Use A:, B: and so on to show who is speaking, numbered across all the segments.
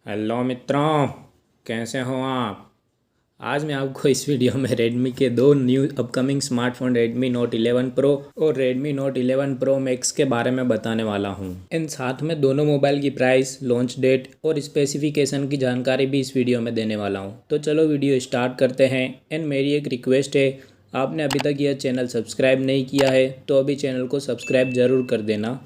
A: Hello मित्रों, कैसे हो आप। आज मैं आपको इस वीडियो में Redmi के दो new upcoming smartphone Redmi Note 11 Pro और Redmi Note 11 Pro Max के बारे में बताने वाला हूं। इन साथ में दोनों मोबाइल की प्राइस, लॉन्च डेट और स्पेसिफिकेशन की जानकारी भी इस वीडियो में देने वाला हूं। तो चलो वीडियो स्टार्ट करते हैं। एंड मेरी एक रिक्वेस्ट है, आपने अभी तक यह चैनल सब्सक्राइब नहीं किया है तो अभी चैनल को सब्सक्राइब ज़रूर कर देना।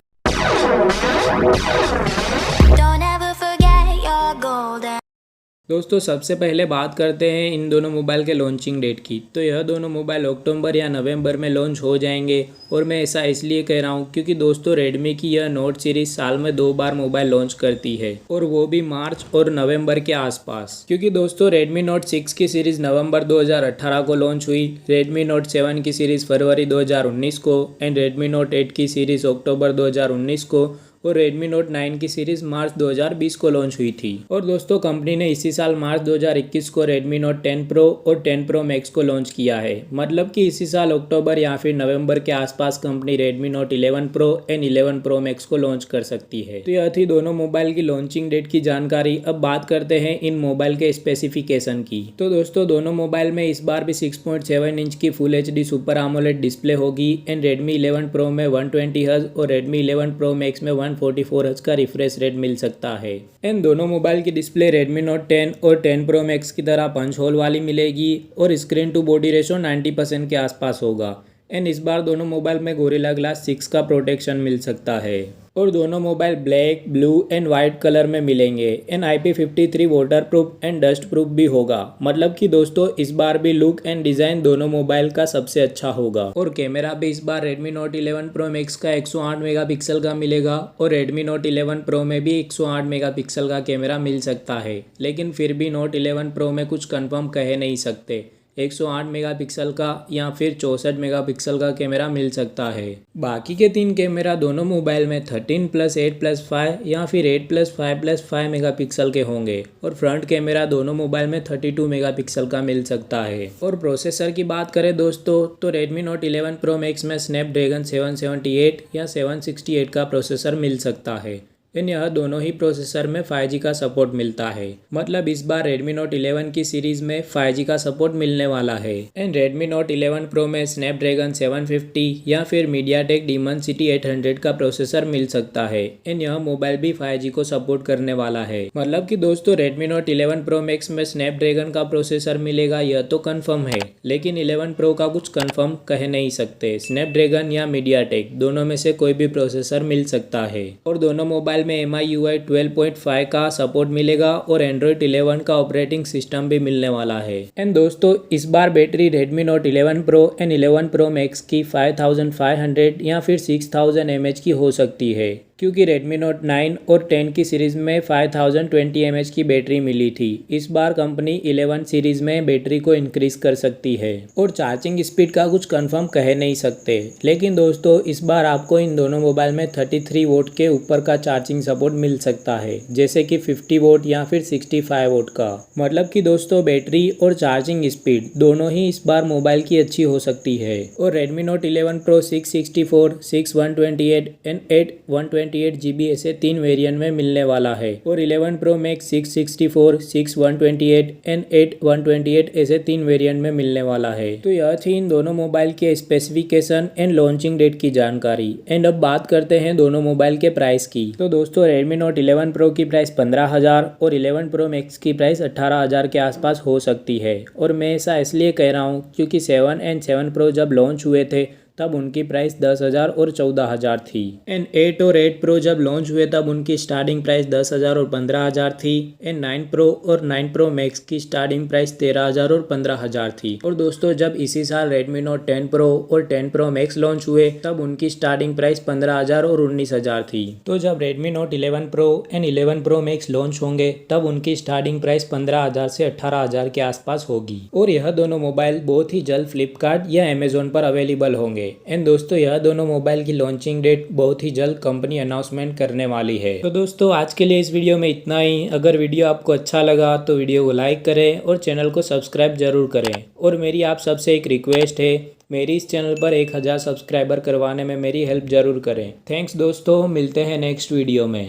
A: दोस्तों, सबसे पहले बात करते हैं इन दोनों मोबाइल के लॉन्चिंग डेट की। तो यह दोनों मोबाइल अक्टूबर या नवंबर में लॉन्च हो जाएंगे। और मैं ऐसा इसलिए कह रहा हूँ क्योंकि दोस्तों रेडमी की यह नोट सीरीज साल में 2 बार मोबाइल लॉन्च करती है, और वो भी मार्च और नवंबर के आसपास। क्योंकि दोस्तों रेडमी नोट 6 की सीरीज नवंबर 2018 को लॉन्च हुई, रेडमी नोट 7 की सीरीज फरवरी 2019 को, एंड रेडमी नोट 8 की सीरीज अक्टूबर 2019 को, और Redmi Note 9 की सीरीज मार्च 2020 को लॉन्च हुई थी। और दोस्तों कंपनी ने इसी साल मार्च 2021 को Redmi Note 10 Pro और 10 Pro Max को लॉन्च किया है। मतलब कि इसी साल अक्टूबर या फिर नवंबर के आसपास company Redmi Note 11 Pro and 11 Pro Max को लॉन्च कर सकती है। तो यह थी दोनों मोबाइल की लॉन्चिंग डेट की जानकारी। अब बात करते हैं इन मोबाइल के स्पेसिफिकेशन की। तो दोस्तों दोनों मोबाइल में इस बार भी 6.7 इंच की full HD super AMOLED display होगी। एंड Redmi 11 Pro में 120 हर्ट्ज और Redmi 11 Pro Max में 144 हर्ट्ज का रिफ्रेश रेट मिल सकता है। इन दोनों मोबाइल की डिस्प्ले Redmi Note 10 और 10 Pro Max की तरह पंच होल वाली मिलेगी, और स्क्रीन टू बॉडी रेशो 90% के आसपास होगा। एंड इस बार दोनों मोबाइल में गोरिल्ला ग्लास 6 का प्रोटेक्शन मिल सकता है। और दोनों mobile black, blue and white colour में मिलेंगे। And IP53 water proof and dust proof भी होगा। मतलब कि दोस्तों इस बार भी लुक एंड डिज़ाइन दोनों मोबाइल का सबसे अच्छा होगा। और कैमरा भी इस बार Redmi Note 11 Pro Max का 108 मेगापिक्सल का मिलेगा, और Redmi Note 11 Pro में भी 108 मेगापिक्सल का कैमरा मिल सकता है। लेकिन फिर भी Note 11 Pro में कुछ कंफर्म कह नहीं सकते। 108 मेगापिक्सल का या फिर 64 मेगापिक्सल का कैमरा मिल सकता है। बाकी के 3 कैमरा दोनों मोबाइल में 13+8+5 या फिर 8+5+5 मेगापिक्सल के होंगे। और फ्रंट कैमरा दोनों मोबाइल में 32 मेगापिक्सल का मिल सकता है। और प्रोसेसर की बात करें दोस्तों तो Redmi Note 11 Pro Max में स्नैपड्रैगन 778 या 768 का प्रोसेसर मिल सकता है। इन यह दोनों ही प्रोसेसर में 5G का सपोर्ट मिलता है। मतलब इस बार Redmi Note 11 की सीरीज में 5G का सपोर्ट मिलने वाला है। एंड Redmi Note 11 Pro में स्नैपड्रैगन 750 या फिर MediaTek Dimensity 800 का प्रोसेसर मिल सकता है। एंड यह मोबाइल भी 5G को सपोर्ट करने वाला है। मतलब कि दोस्तों Redmi Note 11 Pro Max में स्नैपड्रैगन का प्रोसेसर मिलेगा, यह तो कन्फर्म है। लेकिन 11 Pro का कुछ कन्फर्म कह नहीं सकते। स्नैपड्रैगन या MediaTek दोनों में से कोई भी प्रोसेसर मिल सकता है। और दोनों मोबाइल में MIUI 12.5 का सपोर्ट मिलेगा, और Android 11 का ऑपरेटिंग सिस्टम भी मिलने वाला है। एंड दोस्तों इस बार battery Redmi Note 11 Pro and 11 Pro Max की 5500 या फिर 6000 mAh की हो सकती है, क्योंकि Redmi Note 9 और 10 की सीरीज में 5020 mAh की बैटरी मिली थी। इस बार कंपनी 11 सीरीज में बैटरी को इंक्रीज कर सकती है। और चार्जिंग स्पीड का कुछ कंफर्म कह नहीं सकते। लेकिन दोस्तों इस बार आपको इन दोनों मोबाइल में 33 वोट के ऊपर का चार्जिंग सपोर्ट मिल सकता है, जैसे कि 50 वोट या फिर 65 वोट का। मतलब कि दोस्तों बैटरी और चार्जिंग स्पीड दोनों ही इस बार मोबाइल की अच्छी हो सकती है। और Redmi Note 11 Pro 664, 6128 एंड 8/128 ऐसे 3 वेरिएंट में मिलने वाला है। और 11 Pro Max 664, 6128 एंड 8/128 ऐसे 3 वेरिएंट में मिलने वाला है। तो यह थी इन दोनों मोबाइल के स्पेसिफिकेशन एंड लॉन्चिंग डेट की जानकारी। एंड अब बात करते हैं दोनों मोबाइल के प्राइस की। तो दोस्तों Redmi Note 11 Pro की प्राइस 15,000 और 11 Pro Max की प्राइस 18,000 के आसपास हो सकती है। और मैं ऐसा इसलिए कह रहा हूँ क्योंकि 7 एंड 7 Pro जब लॉन्च हुए थे तब उनकी प्राइस 10,000 और 14,000 थी। एंड 8 और 8 Pro जब लॉन्च हुए तब उनकी स्टार्टिंग प्राइस 10,000 और 15,000 थी। एंड 9 Pro और 9 Pro Max की स्टार्टिंग प्राइस 13,000 और 15,000 थी। और दोस्तों जब इसी साल Redmi Note 10 Pro और 10 Pro Max लॉन्च हुए तब उनकी स्टार्टिंग प्राइस 15,000 और 19,000 थी। तो जब Redmi Note 11 Pro and 11 Pro Max launch होंगे तब उनकी स्टार्टिंग प्राइस 15,000 से 18,000 के आसपास होगी। और यह दोनों मोबाइल बहुत ही जल्द फ्लिपकार्ट या अमेजोन पर अवेलेबल होंगे। एंड दोस्तों यह दोनों मोबाइल की लॉन्चिंग डेट बहुत ही जल्द कंपनी अनाउंसमेंट करने वाली है। तो दोस्तों आज के लिए इस वीडियो में इतना ही। अगर वीडियो आपको अच्छा लगा तो वीडियो को लाइक करें और चैनल को सब्सक्राइब जरूर करें। और मेरी आप सबसे एक रिक्वेस्ट है, मेरी इस चैनल पर 1000 सब्सक्राइबर करवाने में मेरी हेल्प जरूर करें। थैंक्स दोस्तों, मिलते हैं नेक्स्ट वीडियो में।